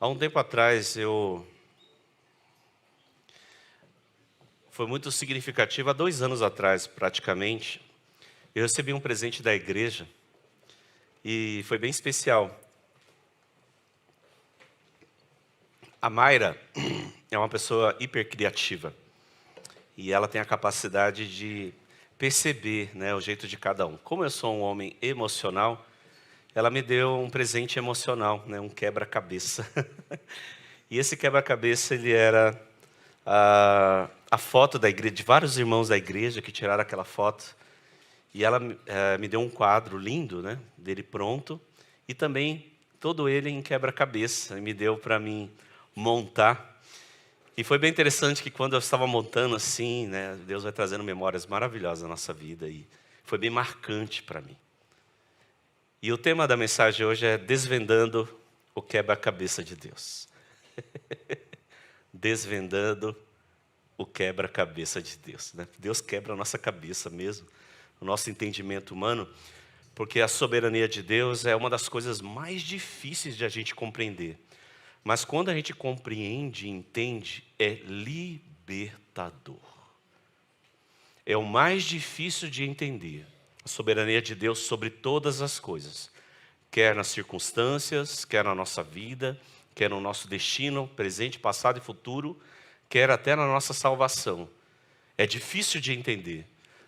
Há um tempo atrás, foi muito significativo, há 2 anos atrás, praticamente, eu recebi um presente da igreja e foi bem especial. A Mayra é uma pessoa hipercriativa e ela tem a capacidade de perceber, né, o jeito de cada um. Como eu sou um homem emocional, ela me deu um presente emocional, né, um quebra-cabeça. E esse quebra-cabeça, ele era a foto da igreja, de vários irmãos da igreja que tiraram aquela foto. E ela me deu um quadro lindo, né, dele pronto, e também todo ele em quebra-cabeça, e me deu para mim montar. E foi bem interessante que quando eu estava montando assim, né, Deus vai trazendo memórias maravilhosas na nossa vida, e foi bem marcante para mim. E o tema da mensagem hoje é desvendando o quebra-cabeça de Deus. Desvendando o quebra-cabeça de Deus, né? Deus quebra a nossa cabeça mesmo, o nosso entendimento humano, porque a soberania de Deus é uma das coisas mais difíceis de a gente compreender. Mas quando a gente compreende e entende, é libertador. É o mais difícil de entender, a soberania de Deus sobre todas as coisas, quer nas circunstâncias, quer na nossa vida, quer no nosso destino, presente, passado e futuro, quer até na nossa salvação. É difícil de entender,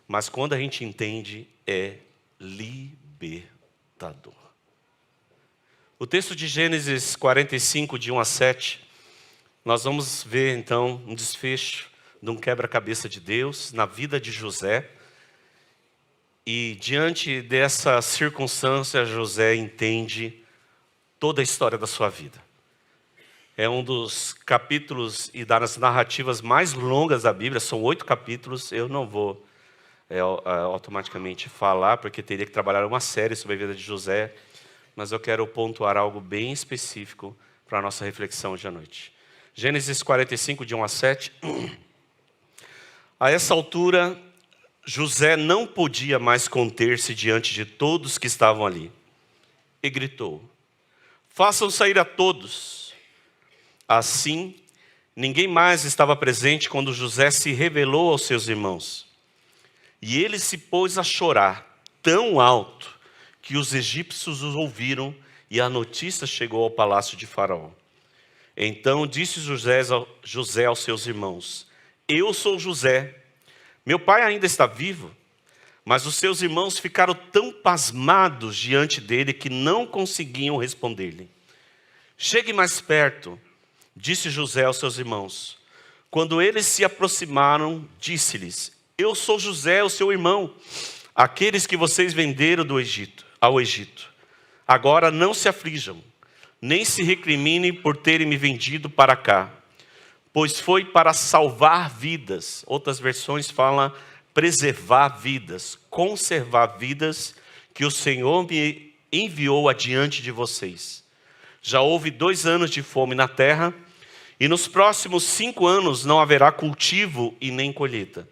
mas quando a gente entende, é libertador. O texto de Gênesis 45, de 1 a 7, nós vamos ver então um desfecho de um quebra-cabeça de Deus na vida de José. E diante dessa circunstância, José entende toda a história da sua vida. É um dos capítulos e das narrativas mais longas da Bíblia, são 8 capítulos, eu não vou automaticamente falar, porque teria que trabalhar uma série sobre a vida de José, mas eu quero pontuar algo bem específico para a nossa reflexão hoje à noite. Gênesis 45, de 1 a 7. A essa altura, José não podia mais conter-se diante de todos que estavam ali. E gritou: façam sair a todos. Assim, ninguém mais estava presente quando José se revelou aos seus irmãos. E ele se pôs a chorar tão alto que os egípcios os ouviram e a notícia chegou ao palácio de Faraó. Então disse José aos seus irmãos: eu sou José, meu pai ainda está vivo. Mas os seus irmãos ficaram tão pasmados diante dele que não conseguiam responder-lhe. Chegue mais perto, disse José aos seus irmãos. Quando eles se aproximaram, disse-lhes: eu sou José, o seu irmão, aqueles que vocês venderam ao Egito. Agora não se aflijam, nem se recriminem por terem me vendido para cá, pois foi para salvar vidas. Outras versões falam preservar vidas, conservar vidas, que o Senhor me enviou adiante de vocês. Já houve 2 anos de fome na terra, e nos próximos 5 anos não haverá cultivo e nem colheita.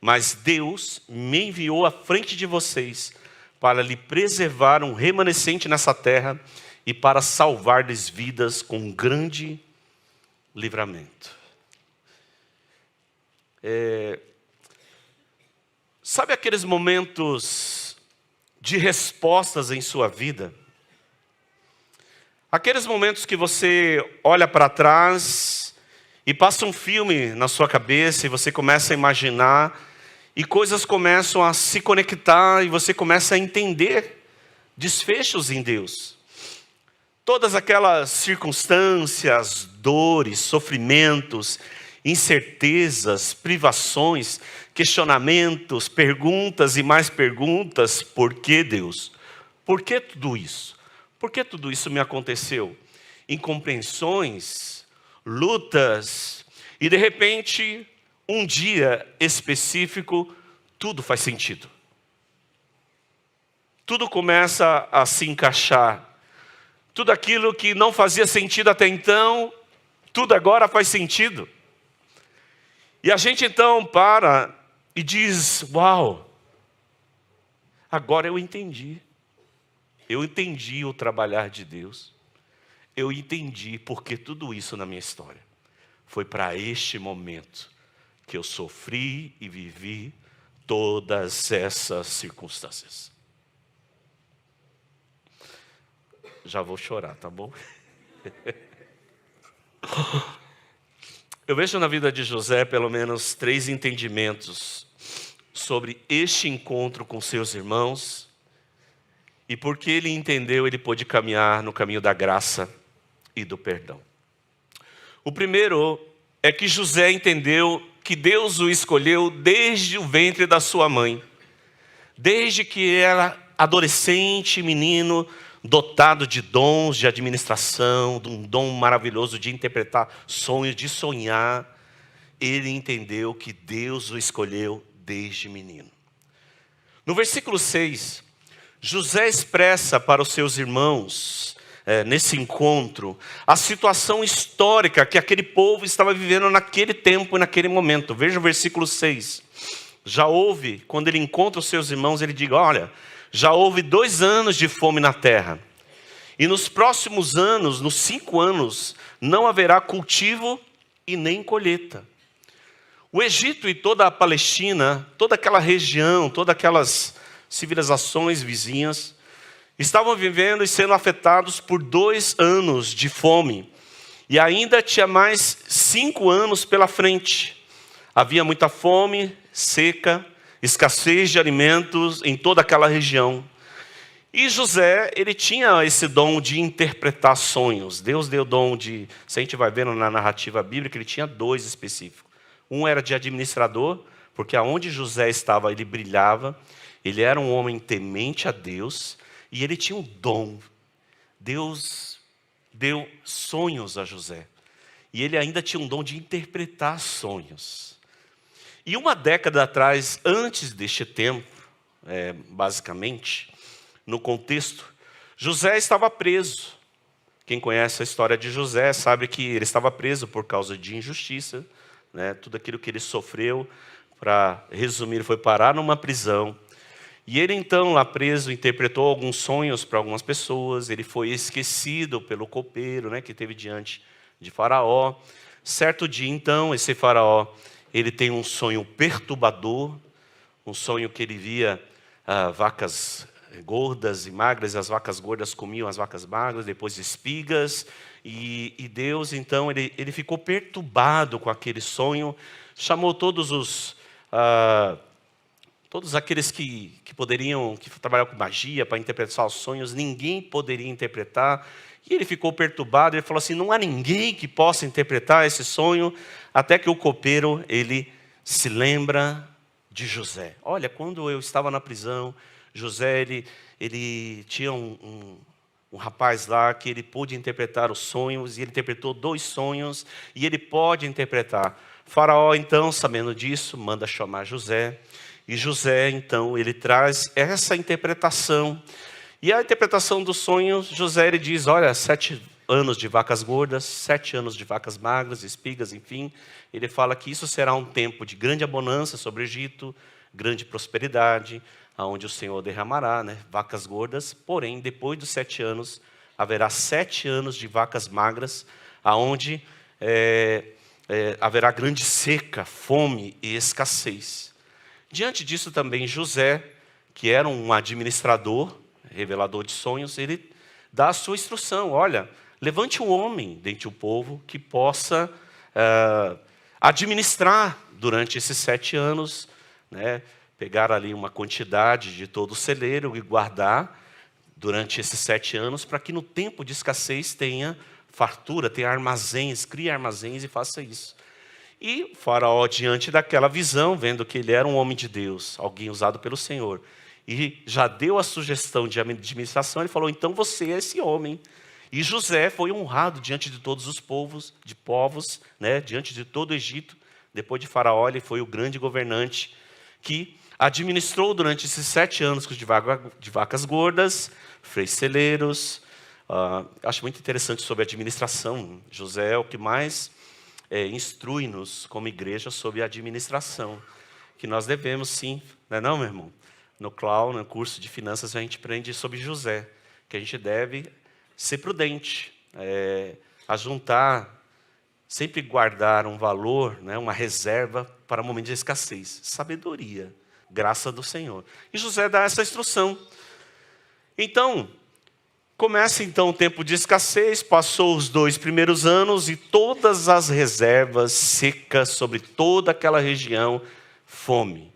Mas Deus me enviou à frente de vocês para lhe preservar um remanescente nessa terra e para salvar-lhes vidas com um grande livramento. Sabe aqueles momentos de respostas em sua vida? Aqueles momentos que você olha para trás e passa um filme na sua cabeça e você começa a imaginar e coisas começam a se conectar e você começa a entender desfechos em Deus. Todas aquelas circunstâncias, dores, sofrimentos, incertezas, privações, questionamentos, perguntas e mais perguntas. Por que, Deus? Por que tudo isso? Por que tudo isso me aconteceu? Incompreensões, lutas, e de repente, um dia específico, tudo faz sentido. Tudo começa a se encaixar. Tudo aquilo que não fazia sentido até então, tudo agora faz sentido. E a gente então para e diz: uau, agora eu entendi. Eu entendi o trabalhar de Deus. eu entendi porque tudo isso na minha história. Foi para este momento que eu sofri e vivi todas essas circunstâncias. Já vou chorar, tá bom? Eu vejo na vida de José pelo menos 3 entendimentos sobre este encontro com seus irmãos e porque ele entendeu, ele pôde caminhar no caminho da graça e do perdão. O primeiro é que José entendeu que Deus o escolheu desde o ventre da sua mãe, desde que era adolescente, menino, dotado de dons de administração, de um dom maravilhoso de interpretar sonhos, de sonhar. Ele entendeu que Deus o escolheu desde menino. No versículo 6, José expressa para os seus irmãos, nesse encontro, a situação histórica que aquele povo estava vivendo naquele tempo e naquele momento. Veja o versículo 6. Já houve, quando ele encontra os seus irmãos, ele diz, olha, já houve 2 anos de fome na terra. E nos próximos anos, nos 5 anos, não haverá cultivo e nem colheita. O Egito e toda a Palestina, toda aquela região, todas aquelas civilizações vizinhas, estavam vivendo e sendo afetados por 2 anos de fome. E ainda tinha mais 5 anos pela frente. Havia muita fome, seca, escassez de alimentos em toda aquela região. E José, ele tinha esse dom de interpretar sonhos. Deus deu o dom de, se a gente vai vendo na narrativa bíblica, ele tinha 2 específicos. Um era de administrador, porque aonde José estava, ele brilhava. Ele era um homem temente a Deus e ele tinha um dom. Deus deu sonhos a José. E ele ainda tinha um dom de interpretar sonhos. E 1 década atrás, antes deste tempo, basicamente, no contexto, José estava preso. Quem conhece a história de José sabe que ele estava preso por causa de injustiça, né? Tudo aquilo que ele sofreu, para resumir, foi parar numa prisão. E ele então, lá preso, interpretou alguns sonhos para algumas pessoas. Ele foi esquecido pelo copeiro, né, que teve diante de Faraó. Certo dia, então, esse Faraó, ele tem um sonho perturbador, um sonho que ele via vacas gordas e magras, e as vacas gordas comiam as vacas magras, depois espigas. E Deus, então, ele ficou perturbado com aquele sonho, chamou todos aqueles que poderiam, que trabalhavam com magia para interpretar os sonhos, ninguém poderia interpretar. E ele ficou perturbado, ele falou assim, não há ninguém que possa interpretar esse sonho, até que o copeiro, ele se lembra de José. Olha, quando eu estava na prisão, José, ele tinha um rapaz lá que ele pôde interpretar os sonhos, e ele interpretou 2 sonhos, e ele pode interpretar. Faraó, então, sabendo disso, manda chamar José. E José, então, ele traz essa interpretação. E a interpretação dos sonhos, José, ele diz, olha, 7 anos de vacas gordas, 7 anos de vacas magras, espigas, enfim. Ele fala que isso será um tempo de grande abundância sobre o Egito, grande prosperidade, aonde o Senhor derramará, né, vacas gordas. Porém, depois dos 7 anos, haverá 7 anos de vacas magras, aonde haverá grande seca, fome e escassez. Diante disso também José, que era um administrador, revelador de sonhos, ele dá a sua instrução. Olha, levante um homem dentre o povo que possa administrar durante esses 7 anos, né, pegar ali uma quantidade de todo o celeiro e guardar durante esses 7 anos, para que no tempo de escassez tenha fartura, tenha armazéns, crie armazéns e faça isso. E Faraó, diante daquela visão, vendo que ele era um homem de Deus, alguém usado pelo Senhor, e já deu a sugestão de administração, ele falou, então você é esse homem. E José foi honrado diante de todos os povos, né, diante de todo o Egito. Depois de Faraó, ele foi o grande governante que administrou durante esses 7 anos de vacas gordas, fez celeiros. Acho muito interessante sobre a administração. José é o que mais instrui-nos como igreja sobre a administração, que nós devemos sim, não é não, meu irmão? No curso de finanças, a gente aprende sobre José, que a gente deve ser prudente, ajuntar, sempre guardar um valor, né, uma reserva para momentos de escassez. Sabedoria, graça do Senhor. E José dá essa instrução. Então, começa então o tempo de escassez, passou os 2 primeiros anos e todas as reservas secas sobre toda aquela região, fome.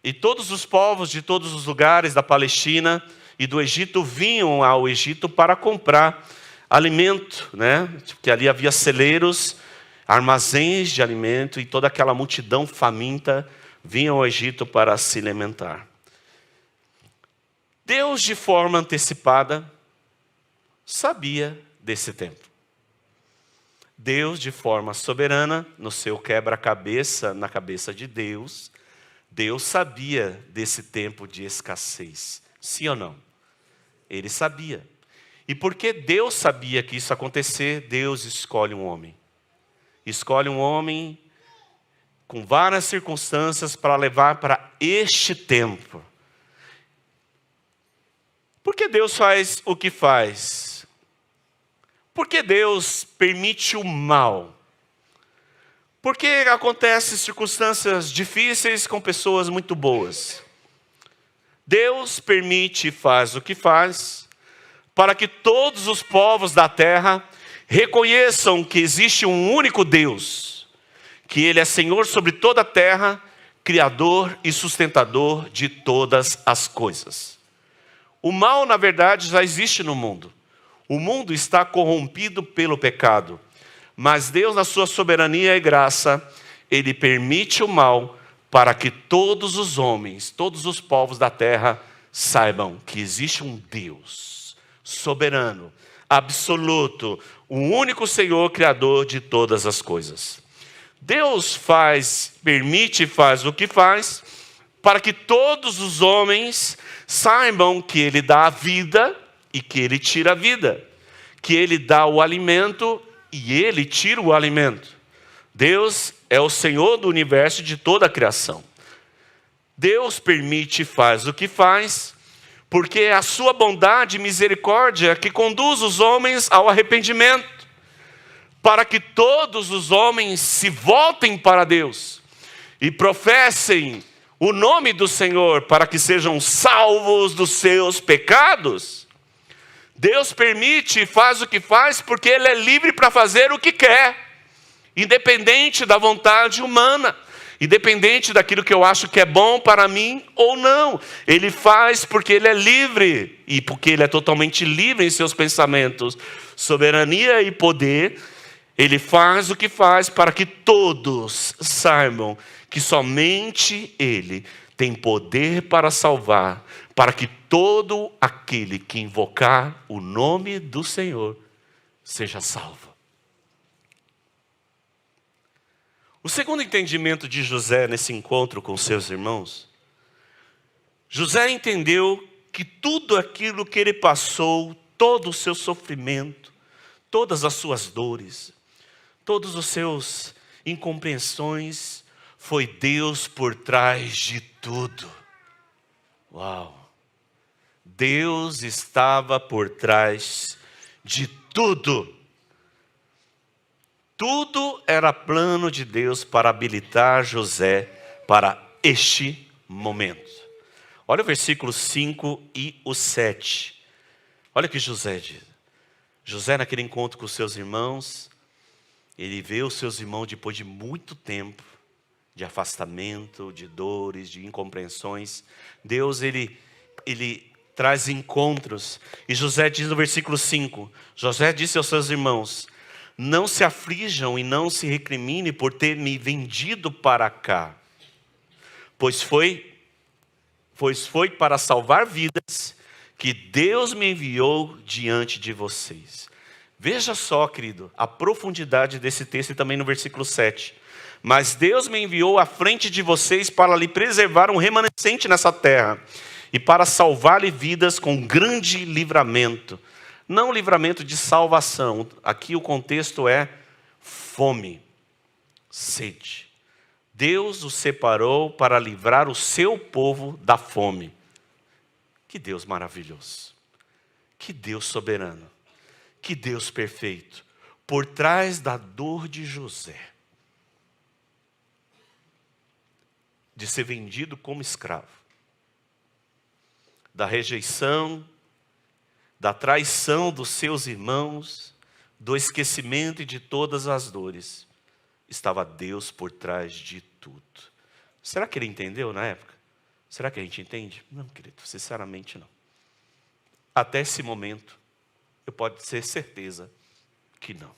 E todos os povos de todos os lugares da Palestina e do Egito vinham ao Egito para comprar alimento, né? Porque ali havia celeiros, armazéns de alimento e toda aquela multidão faminta vinha ao Egito para se alimentar. Deus, de forma antecipada, sabia desse tempo. Deus, de forma soberana, no seu quebra-cabeça, na cabeça de Deus, Deus sabia desse tempo de escassez. Sim ou não? Ele sabia. E porque Deus sabia que isso ia acontecer, Deus escolhe um homem. Escolhe um homem com várias circunstâncias para levar para este tempo. Por que Deus faz o que faz? Por que Deus permite o mal? Por que acontecem circunstâncias difíceis com pessoas muito boas? Deus permite e faz o que faz para que todos os povos da terra reconheçam que existe um único Deus, que Ele é Senhor sobre toda a terra, Criador e sustentador de todas as coisas. O mal, na verdade, já existe no mundo. O mundo está corrompido pelo pecado. Mas Deus, na sua soberania e graça, Ele permite o mal para que todos os homens, todos os povos da terra saibam que existe um Deus soberano, absoluto, o único Senhor, Criador de todas as coisas. Deus permite e faz o que faz para que todos os homens saibam que Ele dá a vida e que Ele tira a vida, que Ele dá o alimento e Ele tira o alimento. Deus é o Senhor do universo e de toda a criação. Deus permite e faz o que faz, porque é a sua bondade e misericórdia que conduz os homens ao arrependimento, para que todos os homens se voltem para Deus e professem o nome do Senhor, para que sejam salvos dos seus pecados. Deus permite e faz o que faz porque Ele é livre para fazer o que quer, independente da vontade humana, independente daquilo que eu acho que é bom para mim ou não. Ele faz porque Ele é livre e porque Ele é totalmente livre em seus pensamentos, soberania e poder. Ele faz o que faz para que todos saibam que somente Ele tem poder para salvar, para que todo aquele que invocar o nome do Senhor seja salvo. O segundo entendimento de José nesse encontro com seus irmãos, José entendeu que tudo aquilo que ele passou, todo o seu sofrimento, todas as suas dores, todos os seus incompreensões, foi Deus por trás de tudo. Uau! Deus estava por trás de tudo. Tudo era plano de Deus para habilitar José para este momento. Olha o versículo 5 e o 7. Olha o que José diz. José, naquele encontro com os seus irmãos, ele vê os seus irmãos depois de muito tempo de afastamento, de dores, de incompreensões. Deus, ele traz encontros. E José diz no versículo 5, José disse aos seus irmãos: não se aflijam e não se recrimine por ter me vendido para cá, pois foi para salvar vidas que Deus me enviou diante de vocês. Veja só, querido, a profundidade desse texto e também no versículo 7. Mas Deus me enviou à frente de vocês para lhe preservar um remanescente nessa terra e para salvar-lhe vidas com grande livramento. Não livramento de salvação. Aqui o contexto é fome, sede. Deus o separou para livrar o seu povo da fome. Que Deus maravilhoso. Que Deus soberano. que Deus perfeito, por trás da dor de José, de ser vendido como escravo, da rejeição, da traição dos seus irmãos, do esquecimento e de todas as dores, estava Deus por trás de tudo. Será que ele entendeu na época? Será que a gente entende? Não, querido, sinceramente não. Até esse momento, eu posso ter certeza que não.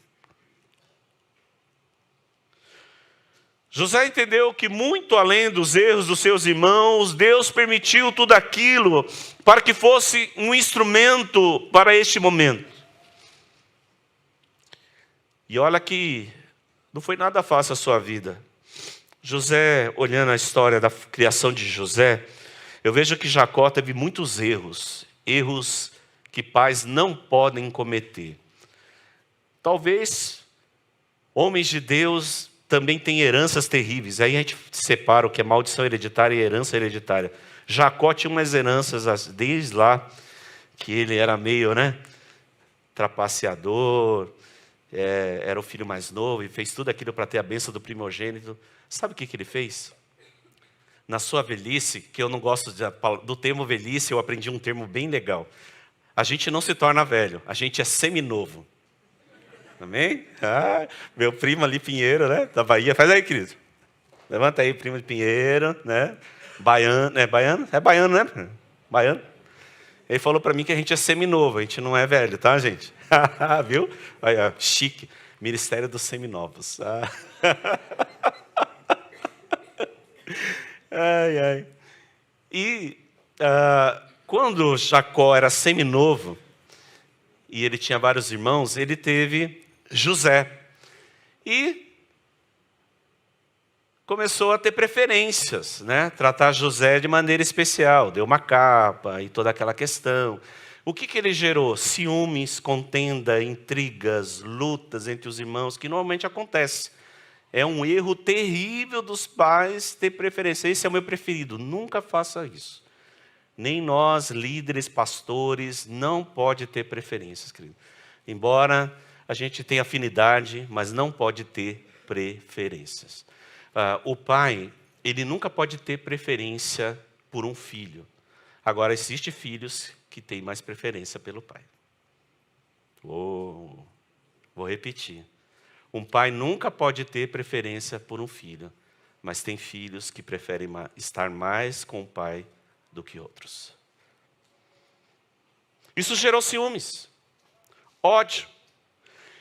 José entendeu que muito além dos erros dos seus irmãos, Deus permitiu tudo aquilo para que fosse um instrumento para este momento. E olha que não foi nada fácil a sua vida. José, olhando a história da criação de José, eu vejo que Jacó teve muitos erros, erros que pais não podem cometer. Talvez homens de Deus também têm heranças terríveis. Aí a gente separa o que é maldição hereditária e herança hereditária. Jacó tinha umas heranças desde lá, que ele era meio, trapaceador, era o filho mais novo e fez tudo aquilo para ter a bênção do primogênito. Sabe o que ele fez? Na sua velhice, que eu não gosto do termo velhice, eu aprendi um termo bem legal. A gente não se torna velho, a gente é seminovo. Amém? Meu primo ali, Pinheiro, da Bahia. Faz aí, querido. Levanta aí, primo de Pinheiro, Baiano. É baiano? É baiano, né? Baiano. Ele falou para mim que a gente é seminovo, a gente não é velho, tá, gente? Viu? Olha, chique. Ministério dos Seminovos. Ai. E quando Jacó era seminovo, e ele tinha vários irmãos, ele teve José. E começou a ter preferências, tratar José de maneira especial. Deu uma capa e toda aquela questão. O que ele gerou? Ciúmes, contenda, intrigas, lutas entre os irmãos, que normalmente acontece. É um erro terrível dos pais ter preferência. Esse é o meu preferido. Nunca faça isso. Nem nós, líderes, pastores, não pode ter preferências, querido. Embora a gente tenha afinidade, mas não pode ter preferências. O pai, ele nunca pode ter preferência por um filho. Agora, existem filhos que têm mais preferência pelo pai. Vou repetir. Um pai nunca pode ter preferência por um filho, mas tem filhos que preferem estar mais com o pai do que outros. Isso gerou ciúmes, ódio.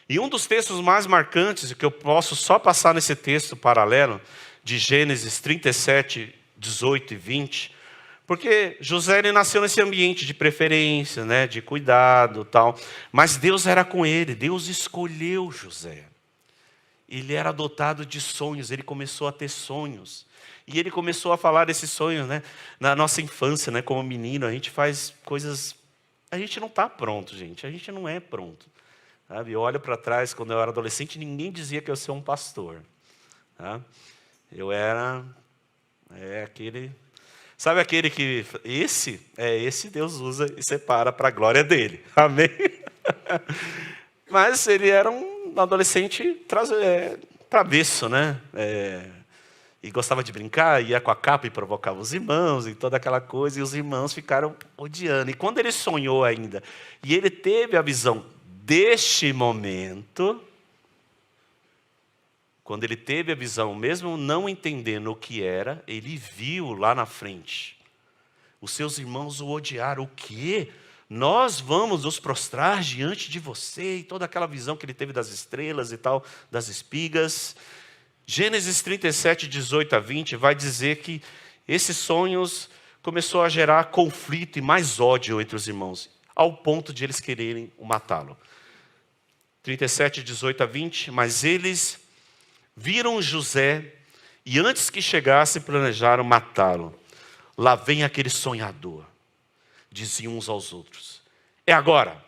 E um dos textos mais marcantes, que eu posso só passar nesse texto paralelo, de Gênesis 37, 18 e 20, porque José ele nasceu nesse ambiente de preferência, de cuidado, tal. Mas Deus era com ele, Deus escolheu José. Ele era dotado de sonhos, ele começou a ter sonhos. E ele começou a falar desses sonhos, Na nossa infância, como menino, a gente faz coisas... A gente não está pronto, gente. A gente não é pronto. Sabe? Eu olho para trás, quando eu era adolescente, ninguém dizia que eu ia ser um pastor. Tá? Eu era aquele... Sabe aquele que... Esse Deus usa e separa para a glória dele. Amém? Mas ele era um adolescente travesso, e gostava de brincar, ia com a capa e provocava os irmãos e toda aquela coisa, e os irmãos ficaram odiando. E quando ele sonhou ainda, e ele teve a visão deste momento, quando ele teve a visão, mesmo não entendendo o que era, ele viu lá na frente. Os seus irmãos o odiaram. O quê? Nós vamos nos prostrar diante de você. E toda aquela visão que ele teve das estrelas e tal, das espigas. Gênesis 37, 18 a 20 vai dizer que esses sonhos começou a gerar conflito e mais ódio entre os irmãos, ao ponto de eles quererem matá-lo. 37, 18 a 20, mas eles viram José e antes que chegasse planejaram matá-lo. Lá vem aquele sonhador, diziam uns aos outros. É agora,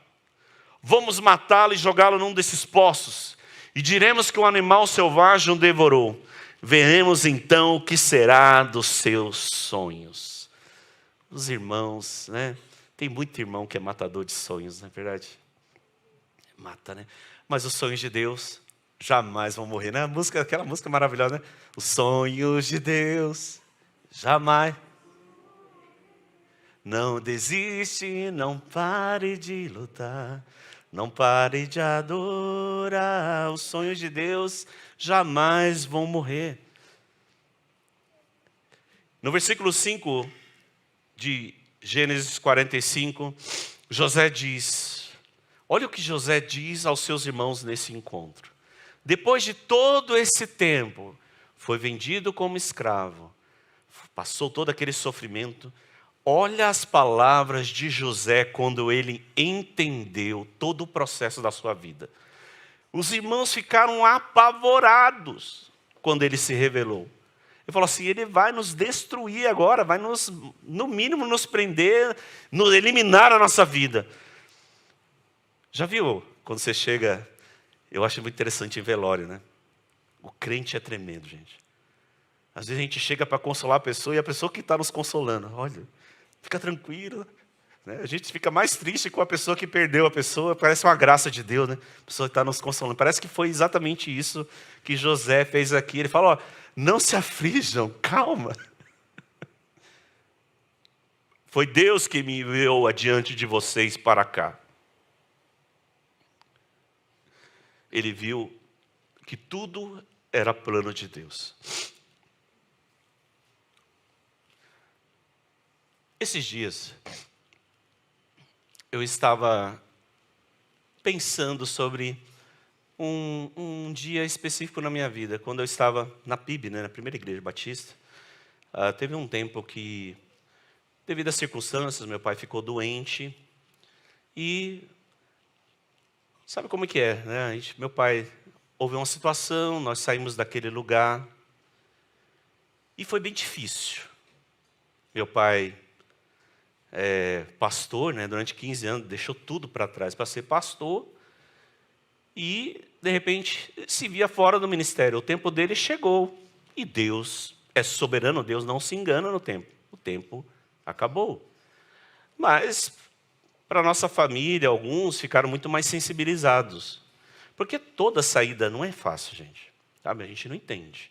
vamos matá-lo e jogá-lo num desses poços. E diremos que um animal selvagem o devorou. Veremos então o que será dos seus sonhos. Os irmãos, Tem muito irmão que é matador de sonhos, não é verdade? mata, né? Mas os sonhos de Deus jamais vão morrer, né? Aquela música maravilhosa, né? Os sonhos de Deus jamais. Não desiste, não pare de lutar, não pare de adorar. Os sonhos de Deus jamais vão morrer. No versículo 5 de Gênesis 45, José diz, olha o que José diz aos seus irmãos nesse encontro. Depois de todo esse tempo, foi vendido como escravo, passou todo aquele sofrimento. Olha as palavras de José quando ele entendeu todo o processo da sua vida. Os irmãos ficaram apavorados quando ele se revelou. Ele falou assim, ele vai nos destruir agora, vai no mínimo nos prender, nos eliminar a nossa vida. Já viu quando você chega, eu acho muito interessante em velório, né? O crente é tremendo, gente. Às vezes a gente chega para consolar a pessoa e a pessoa que está nos consolando, olha, fica tranquilo. Né? A gente fica mais triste com a pessoa que perdeu a pessoa, parece uma graça de Deus, né? A pessoa que está nos consolando. Parece que foi exatamente isso que José fez aqui. Ele fala, ó, não se aflijam, calma. Foi Deus que me enviou adiante de vocês para cá. Ele viu que tudo era plano de Deus. Esses dias, eu estava pensando sobre um dia específico na minha vida, quando eu estava na PIB, né, na primeira igreja batista. Teve um tempo que, devido às circunstâncias, meu pai ficou doente e sabe como é que é, né? Meu pai, houve uma situação, nós saímos daquele lugar e foi bem difícil. Meu pai pastor, né, durante 15 anos, deixou tudo para trás para ser pastor e, de repente, se via fora do ministério. O tempo dele chegou e Deus é soberano, Deus não se engana no tempo. O tempo acabou. Mas, para nossa família, alguns ficaram muito mais sensibilizados. Porque toda saída não é fácil, gente. Sabe? A gente não entende.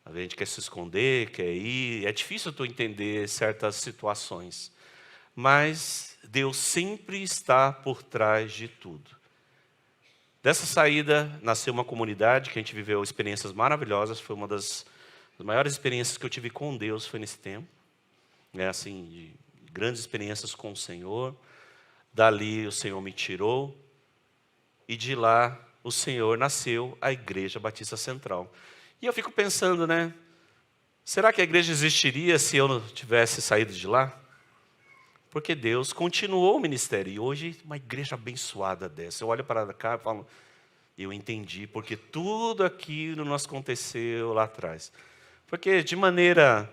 A gente quer se esconder, quer ir. É difícil tu entender certas situações. Mas Deus sempre está por trás de tudo. Dessa saída nasceu uma comunidade que a gente viveu experiências maravilhosas. Foi uma das maiores experiências que eu tive com Deus, foi nesse tempo. Assim, de grandes experiências com o Senhor. Dali o Senhor me tirou. E de lá o Senhor nasceu a Igreja Batista Central. E eu fico pensando, né? Será que a igreja existiria se eu não tivesse saído de lá? Porque Deus continuou o ministério. E hoje, uma igreja abençoada dessa. Eu olho para cá e falo, eu entendi, porque tudo aquilo nos aconteceu lá atrás. Porque de maneira,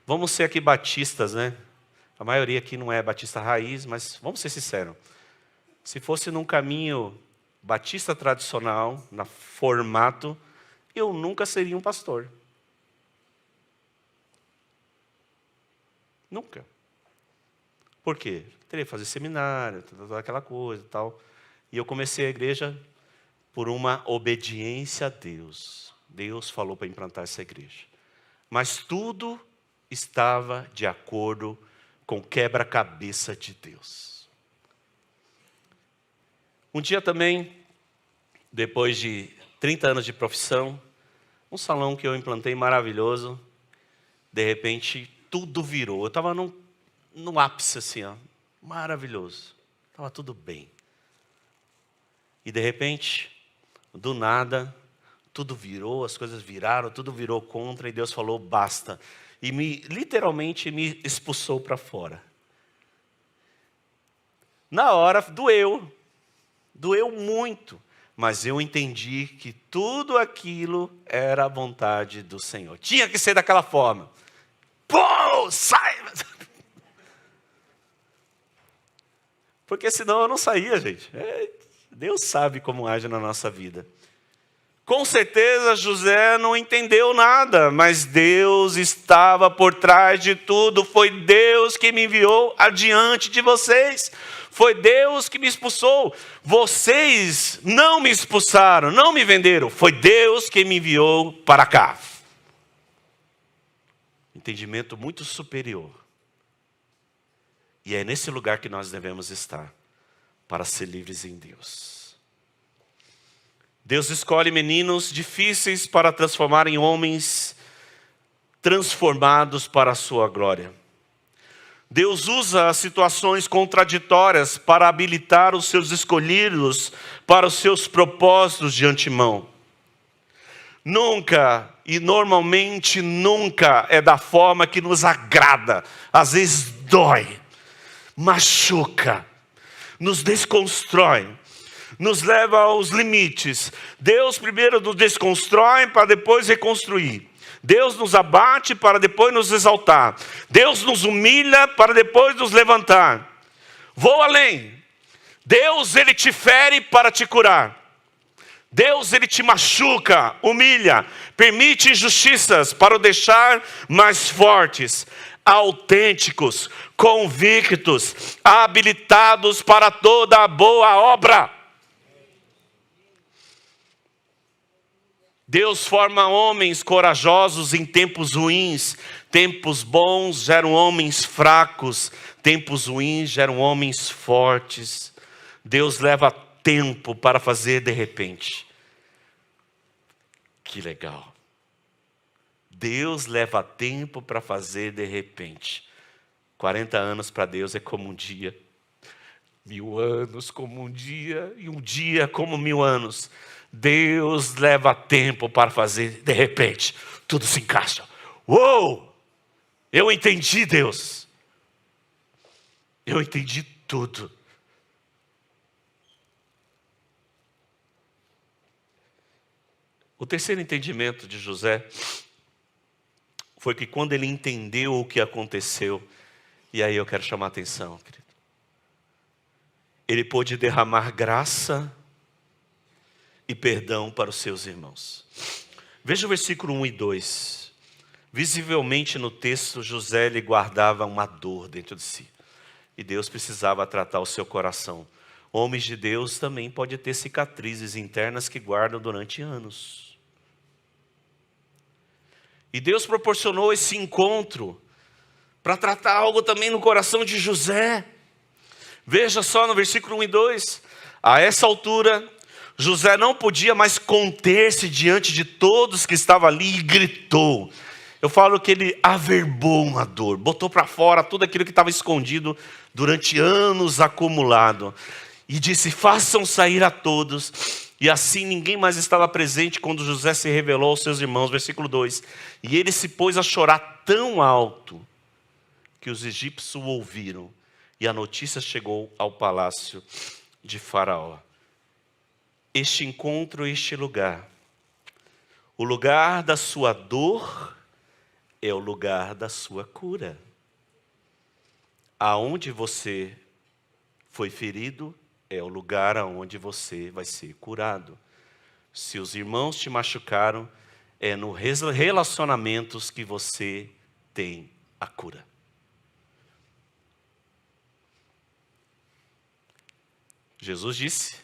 vamos ser aqui batistas, né? A maioria aqui não é batista raiz, mas vamos ser sinceros. Se fosse num caminho batista tradicional, no formato, eu nunca seria um pastor. Nunca. Por quê? Teria que fazer seminário, toda aquela coisa e tal. E eu comecei a igreja por uma obediência a Deus. Deus falou para implantar essa igreja. Mas tudo estava de acordo com o quebra-cabeça de Deus. Um dia também, depois de 30 anos de profissão, um salão que eu implantei maravilhoso, de repente tudo virou. Eu estava no ápice assim, ó, maravilhoso, estava tudo bem. E de repente, do nada, tudo virou, as coisas viraram, tudo virou contra e Deus falou, basta. E literalmente me expulsou para fora. Na hora doeu muito. Mas eu entendi que tudo aquilo era a vontade do Senhor. Tinha que ser daquela forma. Pô, sai! Porque senão eu não saía, gente. Deus sabe como age na nossa vida. Com certeza José não entendeu nada, mas Deus estava por trás de tudo. Foi Deus que me enviou adiante de vocês. Foi Deus que me expulsou. Vocês não me expulsaram, não me venderam. Foi Deus que me enviou para cá. Entendimento muito superior. E é nesse lugar que nós devemos estar, para ser livres em Deus. Deus escolhe meninos difíceis para transformar em homens transformados para a sua glória. Deus usa as situações contraditórias para habilitar os seus escolhidos para os seus propósitos de antemão. Nunca, e normalmente nunca, é da forma que nos agrada. Às vezes dói, machuca, nos desconstrói, nos leva aos limites. Deus primeiro nos desconstrói para depois reconstruir. Deus nos abate para depois nos exaltar. Deus nos humilha para depois nos levantar. Vou além. Deus, Ele te fere para te curar. Deus, Ele te machuca, humilha, permite injustiças para o deixar mais fortes, autênticos, convictos, habilitados para toda a boa obra. Deus forma homens corajosos em tempos ruins. Tempos bons geram homens fracos. Tempos ruins geram homens fortes. Deus leva tempo para fazer de repente. Que legal. Deus leva tempo para fazer de repente. 40 anos para Deus é como um dia. 1000 anos como um dia. E um dia como 1000 anos. Deus leva tempo para fazer, de repente, tudo se encaixa. Uou! Eu entendi, Deus. Eu entendi tudo. O terceiro entendimento de José foi que quando ele entendeu o que aconteceu, e aí eu quero chamar a atenção, querido, ele pôde derramar graça e perdão para os seus irmãos. Veja o versículo 1 e 2. Visivelmente no texto, José lhe guardava uma dor dentro de si. E Deus precisava tratar o seu coração. Homens de Deus também podem ter cicatrizes internas que guardam durante anos. E Deus proporcionou esse encontro para tratar algo também no coração de José. Veja só no versículo 1 e 2. A essa altura, José não podia mais conter-se diante de todos que estavam ali e gritou. Eu falo que ele averbou uma dor, botou para fora tudo aquilo que estava escondido durante anos acumulado. E disse, façam sair a todos. E assim ninguém mais estava presente quando José se revelou aos seus irmãos. Versículo 2. E ele se pôs a chorar tão alto que os egípcios o ouviram. E a notícia chegou ao palácio de Faraó. Este encontro, este lugar, o lugar da sua dor é o lugar da sua cura. Aonde você foi ferido é o lugar aonde você vai ser curado. Se os irmãos te machucaram, é nos relacionamentos que você tem a cura. Jesus disse,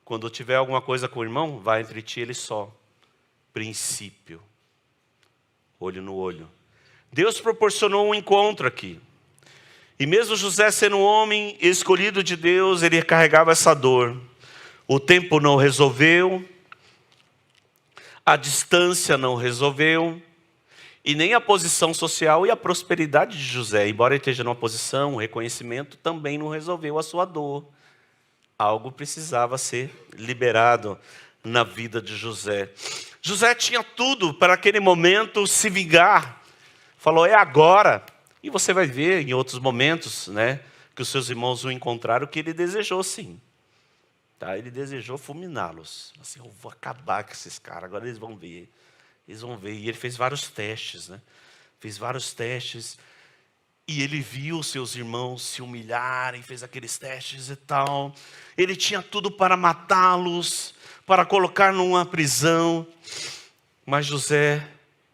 quando tiver alguma coisa com o irmão, vai entre ti e ele só. Princípio. Olho no olho. Deus proporcionou um encontro aqui. E mesmo José sendo um homem escolhido de Deus, ele carregava essa dor. O tempo não resolveu. A distância não resolveu. E nem a posição social e a prosperidade de José, embora ele esteja numa posição, um reconhecimento, também não resolveu a sua dor. Algo precisava ser liberado na vida de José. José tinha tudo para aquele momento se vingar. Falou, é agora. E você vai ver em outros momentos, né, que os seus irmãos o encontraram, que ele desejou sim. Tá? Ele desejou fulminá-los. Assim, eu vou acabar com esses caras, agora eles vão ver. Eles vão ver. E ele fez vários testes, né? Fez vários testes. E ele viu seus irmãos se humilharem, fez aqueles testes e tal. Ele tinha tudo para matá-los, para colocar numa prisão. Mas José,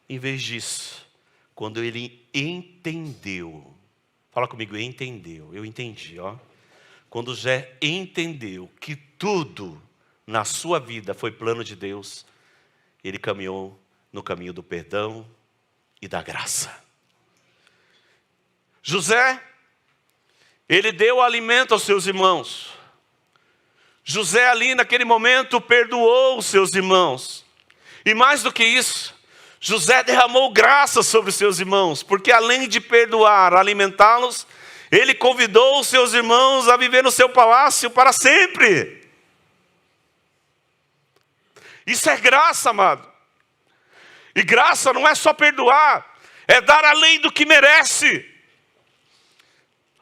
em vez disso, quando ele entendeu, fala comigo, entendeu, eu entendi, ó. Quando José entendeu que tudo na sua vida foi plano de Deus, ele caminhou no caminho do perdão e da graça. José, ele deu alimento aos seus irmãos. José ali naquele momento perdoou os seus irmãos. E mais do que isso, José derramou graça sobre os seus irmãos, porque além de perdoar, alimentá-los, ele convidou os seus irmãos a viver no seu palácio para sempre. Isso é graça, amado. E graça não é só perdoar, é dar além do que merece.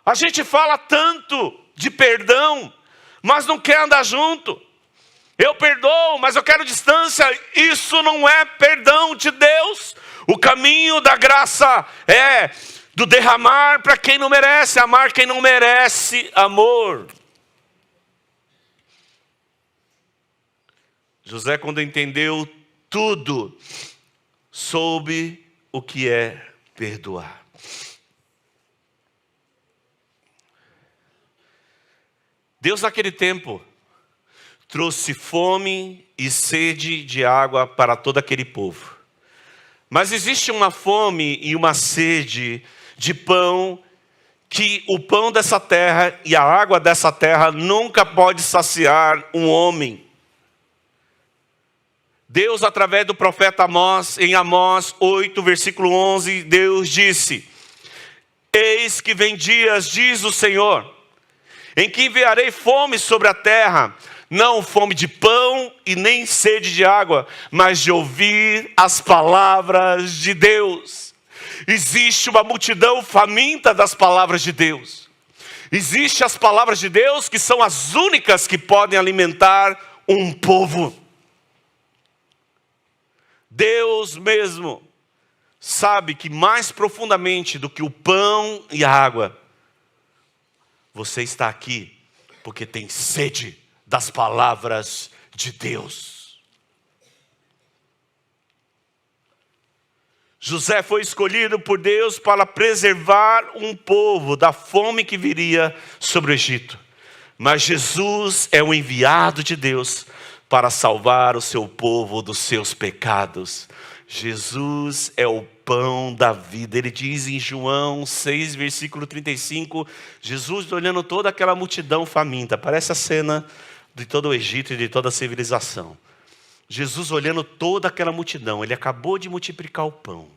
A gente fala tanto de perdão, mas não quer andar junto. Eu perdoo, mas eu quero distância. Isso não é perdão de Deus. O caminho da graça é do derramar para quem não merece, amar quem não merece amor. José, quando entendeu tudo, soube o que é perdoar. Deus naquele tempo trouxe fome e sede de água para todo aquele povo. Mas existe uma fome e uma sede de pão que o pão dessa terra e a água dessa terra nunca pode saciar um homem. Deus, através do profeta Amós, em Amós 8, versículo 11, Deus disse: eis que vem dias, diz o Senhor, em que enviarei fome sobre a terra, não fome de pão e nem sede de água, mas de ouvir as palavras de Deus. Existe uma multidão faminta das palavras de Deus. Existem as palavras de Deus que são as únicas que podem alimentar um povo. Deus mesmo sabe que mais profundamente do que o pão e a água, você está aqui porque tem sede das palavras de Deus. José foi escolhido por Deus para preservar um povo da fome que viria sobre o Egito. Mas Jesus é o enviado de Deus para salvar o seu povo dos seus pecados. Jesus é o pão da vida. Ele diz em João 6, versículo 35, Jesus olhando toda aquela multidão faminta, parece a cena de todo o Egito e de toda a civilização. Jesus olhando toda aquela multidão, ele acabou de multiplicar o pão.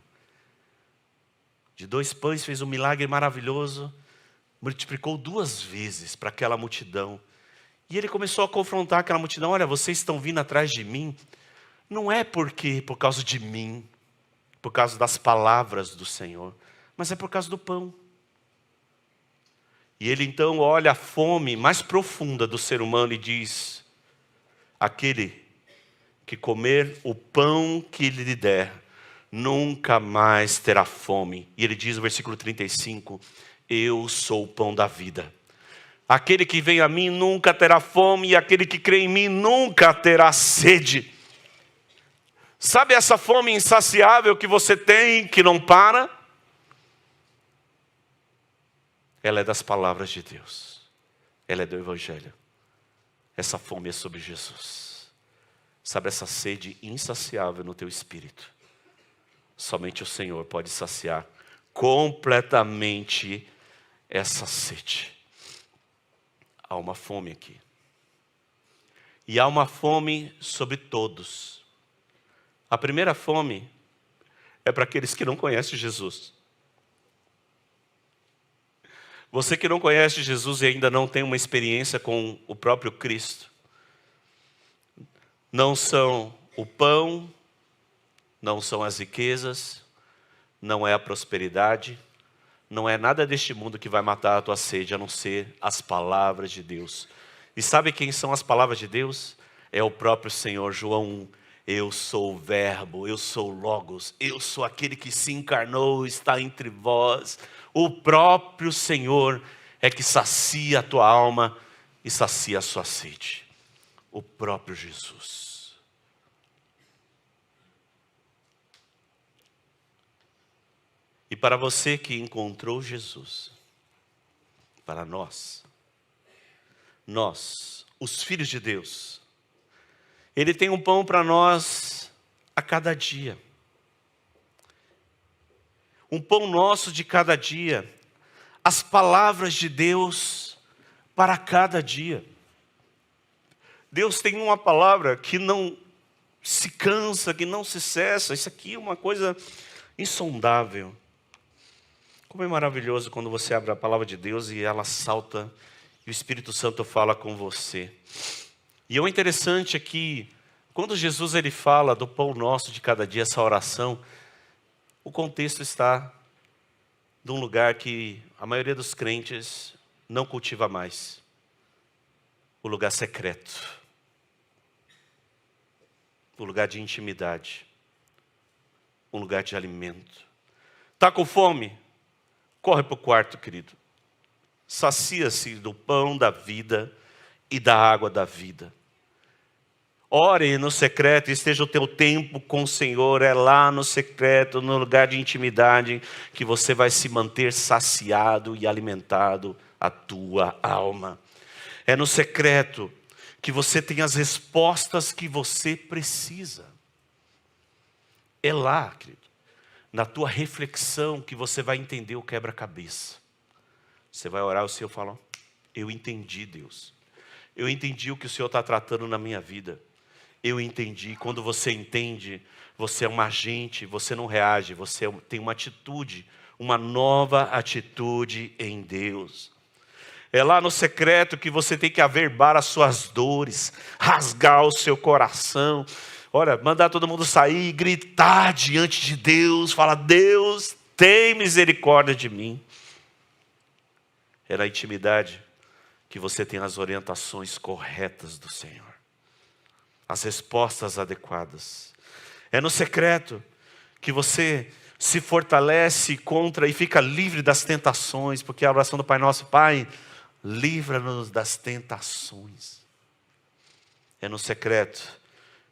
De 2 pães fez um milagre maravilhoso, multiplicou 2 vezes para aquela multidão. E ele começou a confrontar aquela multidão: olha, vocês estão vindo atrás de mim, não é por causa de mim, por causa das palavras do Senhor, mas é por causa do pão. E ele então olha a fome mais profunda do ser humano e diz: aquele que comer o pão que ele lhe der, nunca mais terá fome. E ele diz no versículo 35, eu sou o pão da vida. Aquele que vem a mim nunca terá fome, e aquele que crê em mim nunca terá sede. Sabe essa fome insaciável que você tem, que não para? Ela é das palavras de Deus. Ela é do Evangelho. Essa fome é sobre Jesus. Sabe essa sede insaciável no teu espírito? Somente o Senhor pode saciar completamente essa sede. Há uma fome aqui. E há uma fome sobre todos. A primeira fome é para aqueles que não conhecem Jesus. Você que não conhece Jesus e ainda não tem uma experiência com o próprio Cristo. Não são o pão, não são as riquezas, não é a prosperidade, não é nada deste mundo que vai matar a tua sede, a não ser as palavras de Deus. E sabe quem são as palavras de Deus? É o próprio Senhor. João 1. Eu sou o Verbo, eu sou o Logos, eu sou aquele que se encarnou, está entre vós. O próprio Senhor é que sacia a tua alma e sacia a sua sede. O próprio Jesus. E para você que encontrou Jesus, para nós, os filhos de Deus, Ele tem um pão para nós a cada dia. Um pão nosso de cada dia. As palavras de Deus para cada dia. Deus tem uma palavra que não se cansa, que não se cessa. Isso aqui é uma coisa insondável. Como é maravilhoso quando você abre a palavra de Deus e ela salta e o Espírito Santo fala com você. E o interessante é que quando Jesus ele fala do pão nosso de cada dia, essa oração, o contexto está num lugar que a maioria dos crentes não cultiva mais. O lugar secreto. O lugar de intimidade. Um lugar de alimento. Está com fome? Corre para o quarto, querido. Sacia-se do pão da vida e da água da vida. Ore no secreto, esteja o teu tempo com o Senhor. É lá no secreto, no lugar de intimidade, que você vai se manter saciado e alimentado a tua alma. É no secreto que você tem as respostas que você precisa. É lá, querido, na tua reflexão que você vai entender o quebra-cabeça. Você vai orar, o Senhor fala, eu entendi, Deus. Eu entendi o que o Senhor está tratando na minha vida. Eu entendi. Quando você entende, você é um agente, você não reage, você tem uma atitude, uma nova atitude em Deus. É lá no secreto que você tem que averbar as suas dores, rasgar o seu coração. Olha, mandar todo mundo sair, gritar diante de Deus, falar, Deus, tem misericórdia de mim. É na intimidade que você tem as orientações corretas do Senhor. As respostas adequadas. É no secreto que você se fortalece contra e fica livre das tentações, porque a oração do Pai Nosso, Pai, livra-nos das tentações. É no secreto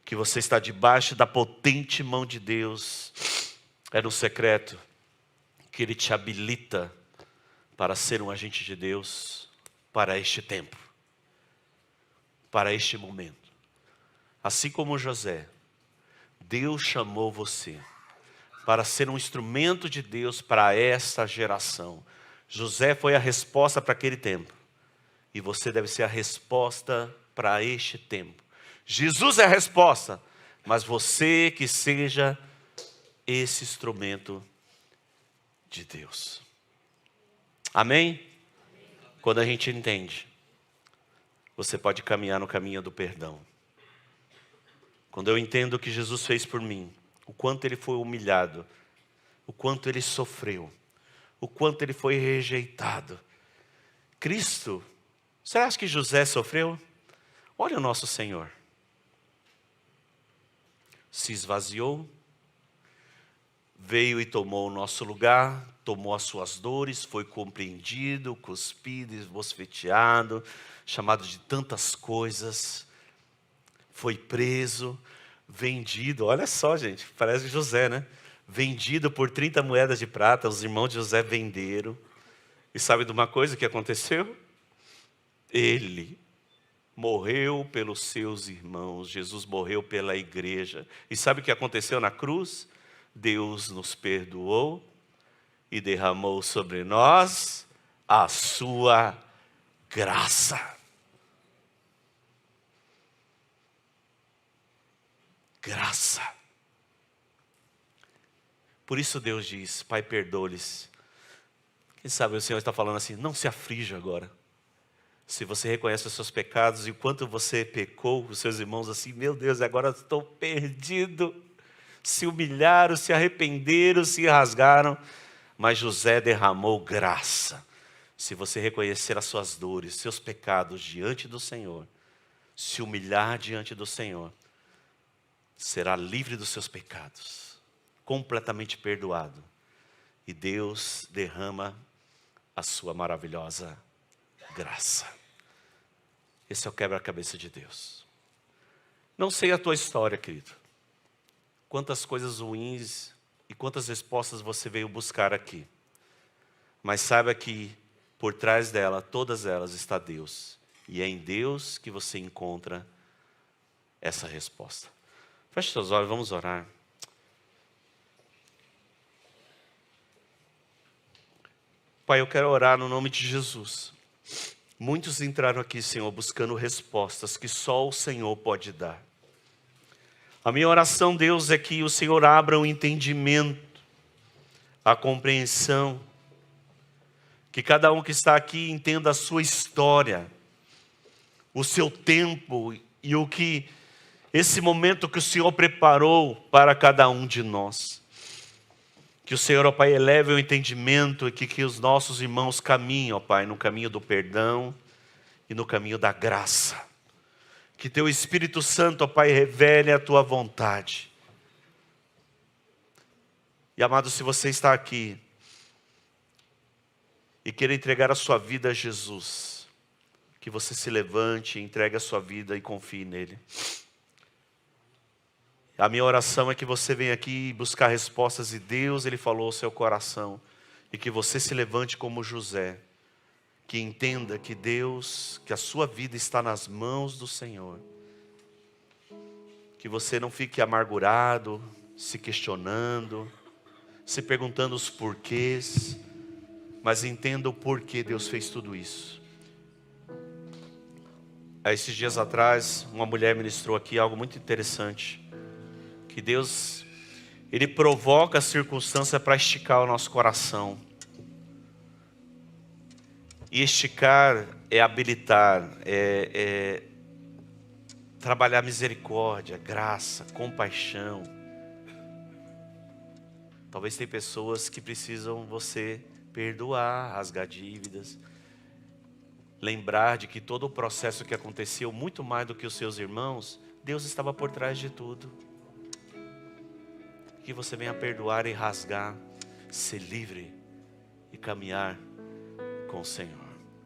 que você está debaixo da potente mão de Deus. É no secreto que Ele te habilita para ser um agente de Deus para este tempo, para este momento. Assim como José, Deus chamou você para ser um instrumento de Deus para esta geração. José foi a resposta para aquele tempo. E você deve ser a resposta para este tempo. Jesus é a resposta, mas você que seja esse instrumento de Deus. Amém? Quando a gente entende, você pode caminhar no caminho do perdão. Quando eu entendo o que Jesus fez por mim, o quanto Ele foi humilhado, o quanto Ele sofreu, o quanto Ele foi rejeitado. Cristo, você acha que José sofreu? Olha o nosso Senhor. Se esvaziou, veio e tomou o nosso lugar, tomou as suas dores, foi compreendido, cuspido, esbofeteado, chamado de tantas coisas, foi preso, vendido, olha só gente, parece José, né? Vendido por 30 moedas de prata, os irmãos de José venderam. E sabe de uma coisa que aconteceu? Ele morreu pelos seus irmãos, Jesus morreu pela igreja. E sabe o que aconteceu na cruz? Deus nos perdoou e derramou sobre nós a sua graça. Graça. Por isso Deus diz, Pai, perdoa-lhes. Quem sabe o Senhor está falando assim, não se aflija agora. Se você reconhece os seus pecados e o quanto você pecou, os seus irmãos assim, meu Deus, agora estou perdido. Se humilharam, se arrependeram, se rasgaram. Mas José derramou graça. Se você reconhecer as suas dores, seus pecados diante do Senhor, se humilhar diante do Senhor, será livre dos seus pecados, completamente perdoado. E Deus derrama a sua maravilhosa graça. Esse é o quebra-cabeça de Deus. Não sei a tua história, querido. Quantas coisas ruins e quantas respostas você veio buscar aqui. Mas saiba que por trás dela, todas elas, está Deus. E é em Deus que você encontra essa resposta. Feche seus olhos, vamos orar. Pai, eu quero orar no nome de Jesus. Muitos entraram aqui, Senhor, buscando respostas que só o Senhor pode dar. A minha oração, Deus, é que o Senhor abra o entendimento, a compreensão, que cada um que está aqui entenda a sua história, o seu tempo e o que esse momento que o Senhor preparou para cada um de nós. Que o Senhor, ó Pai, eleve o entendimento e que os nossos irmãos caminhem, ó Pai, no caminho do perdão e no caminho da graça. Que Teu Espírito Santo, ó Pai, revele a Tua vontade. E amado, se você está aqui e quer entregar a sua vida a Jesus, que você se levante, entregue a sua vida e confie nele. A minha oração é que você venha aqui buscar respostas e Deus, Ele falou ao seu coração. E que você se levante como José. Que entenda que Deus, que a sua vida está nas mãos do Senhor. Que você não fique amargurado, se questionando, se perguntando os porquês. Mas entenda o porquê Deus fez tudo isso. Há esses dias atrás, uma mulher ministrou aqui algo muito interessante. Que Deus, Ele provoca a circunstância para esticar o nosso coração. E esticar é habilitar, é trabalhar misericórdia, graça, compaixão. Talvez tem pessoas que precisam você perdoar, rasgar dívidas. Lembrar de que todo o processo que aconteceu, muito mais do que os seus irmãos, Deus estava por trás de tudo. Que você venha perdoar e rasgar, ser livre e caminhar com o Senhor.